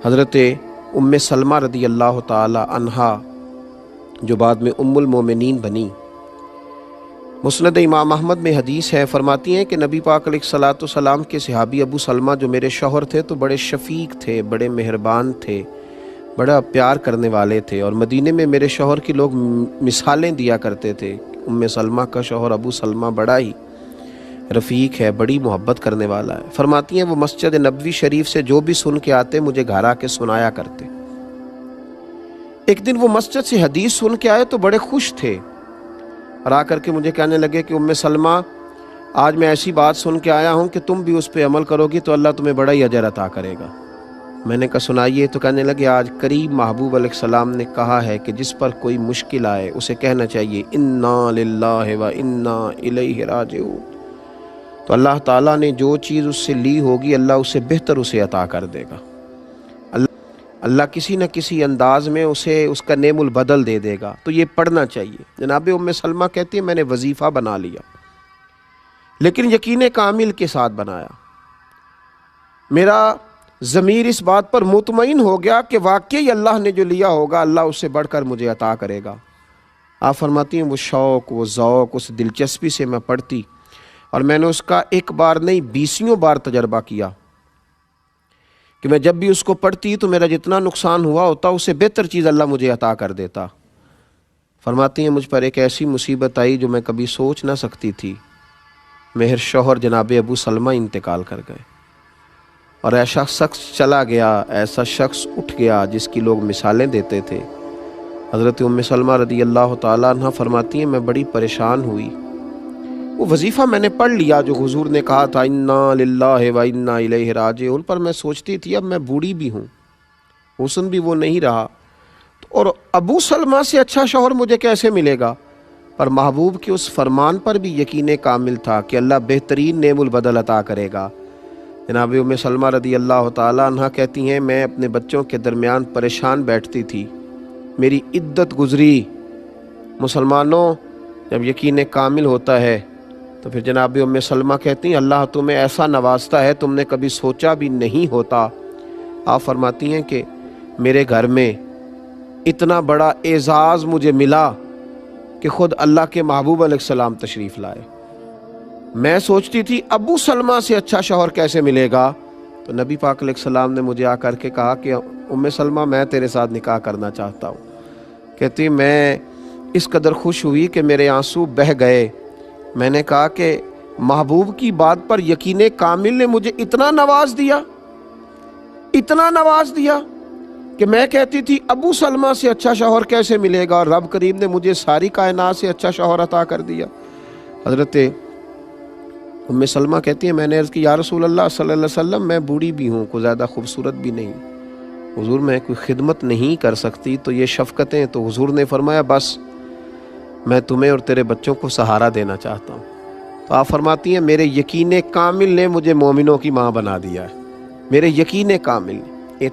حضرت ام سلمہ رضی اللہ تعالی عنہا جو بعد میں ام المومنین بنی، مسند امام احمد میں حدیث ہے، فرماتی ہیں کہ نبی پاک علیہ الصلوۃ والسلام کے صحابی ابو سلمہ جو میرے شوہر تھے تو بڑے شفیق تھے، بڑے مہربان تھے، بڑا پیار کرنے والے تھے، اور مدینے میں میرے شوہر کی لوگ مثالیں دیا کرتے تھے۔ ام سلمہ کا شوہر ابو سلمہ بڑا ہی رفیق ہے، بڑی محبت کرنے والا ہے۔ فرماتی ہیں وہ مسجد نبوی شریف سے جو بھی سن کے آتے مجھے گھر آ کے سنایا کرتے۔ ایک دن وہ مسجد سے حدیث سن کے آئے تو بڑے خوش تھے، اور آ کر کے مجھے کہنے لگے کہ ام سلمہ آج میں ایسی بات سن کے آیا ہوں کہ تم بھی اس پہ عمل کرو گی تو اللہ تمہیں بڑا ہی اجر عطا کرے گا۔ میں نے کہا سنائیے، تو کہنے لگے آج قریب محبوب علیہ السلام نے کہا ہے کہ جس پر کوئی مشکل آئے اسے کہنا چاہیے انا للہ و انا الیہ راجعون، تو اللہ تعالیٰ نے جو چیز اس سے لی ہوگی اللہ اسے بہتر اسے عطا کر دے گا، اللہ کسی نہ کسی انداز میں اسے اس کا نعم البدل دے دے گا۔ تو یہ پڑھنا چاہیے۔ جناب ام سلمہ کہتی ہے میں نے وظیفہ بنا لیا، لیکن یقین کامل کے ساتھ بنایا۔ میرا ضمیر اس بات پر مطمئن ہو گیا کہ واقعی اللہ نے جو لیا ہوگا اللہ اس سے بڑھ کر مجھے عطا کرے گا۔ آپ فرماتی ہیں وہ شوق، وہ ذوق، اس دلچسپی سے میں پڑھتی، اور میں نے اس کا ایک بار نہیں 20 بار تجربہ کیا کہ میں جب بھی اس کو پڑھتی تو میرا جتنا نقصان ہوا ہوتا اس سے بہتر چیز اللہ مجھے عطا کر دیتا۔ فرماتی ہیں مجھ پر ایک ایسی مصیبت آئی جو میں کبھی سوچ نہ سکتی تھی۔ میرے شوہر جناب ابو سلمہ انتقال کر گئے، اور ایسا شخص چلا گیا، ایسا شخص اٹھ گیا جس کی لوگ مثالیں دیتے تھے۔ حضرت ام سلمہ رضی اللہ تعالیٰ عنہ فرماتی ہیں میں بڑی پریشان ہوئی۔ وہ وظیفہ میں نے پڑھ لیا جو حضور نے کہا تھا انا للہ و انا الیہ راجعون، پر میں سوچتی تھی اب میں بوڑھی بھی ہوں، حسن بھی وہ نہیں رہا، اور ابو سلمہ سے اچھا شوہر مجھے کیسے ملے گا؟ پر محبوب کے اس فرمان پر بھی یقین کامل تھا کہ اللہ بہترین نعم البدل عطا کرے گا۔ جناب ام سلمہ رضی اللہ تعالیٰ عنہ کہتی ہیں میں اپنے بچوں کے درمیان پریشان بیٹھتی تھی، میری عدت گزری۔ مسلمانوں جب یقین کامل ہوتا ہے تو پھر جناب ام سلمہ کہتی ہیں اللہ تمہیں ایسا نوازتا ہے تم نے کبھی سوچا بھی نہیں ہوتا۔ آپ فرماتی ہیں کہ میرے گھر میں اتنا بڑا اعزاز مجھے ملا کہ خود اللہ کے محبوب علیہ السلام تشریف لائے۔ میں سوچتی تھی ابو سلمہ سے اچھا شوہر کیسے ملے گا، تو نبی پاک علیہ السلام نے مجھے آ کر کے کہا کہ ام سلمہ میں تیرے ساتھ نکاح کرنا چاہتا ہوں۔ کہتی میں اس قدر خوش ہوئی کہ میرے آنسو بہہ گئے۔ میں نے کہا کہ محبوب کی بات پر یقین کامل نے مجھے اتنا نواز دیا کہ میں کہتی تھی ابو سلمہ سے اچھا شوہر کیسے ملے گا، اور رب کریم نے مجھے ساری کائنات سے اچھا شوہر عطا کر دیا۔ حضرت ام سلمہ کہتی ہیں میں نے عرض کی یا رسول اللہ صلی اللہ علیہ وسلم میں بوڑھی بھی ہوں، کوئی زیادہ خوبصورت بھی نہیں، حضور میں کوئی خدمت نہیں کر سکتی، تو یہ شفقتیں، تو حضور نے فرمایا بس میں تمہیں اور تیرے بچوں کو سہارا دینا چاہتا ہوں۔ تو آپ فرماتی ہیں میرے یقین کامل نے مجھے مومنوں کی ماں بنا دیا ہے، میرے یقین کامل نے۔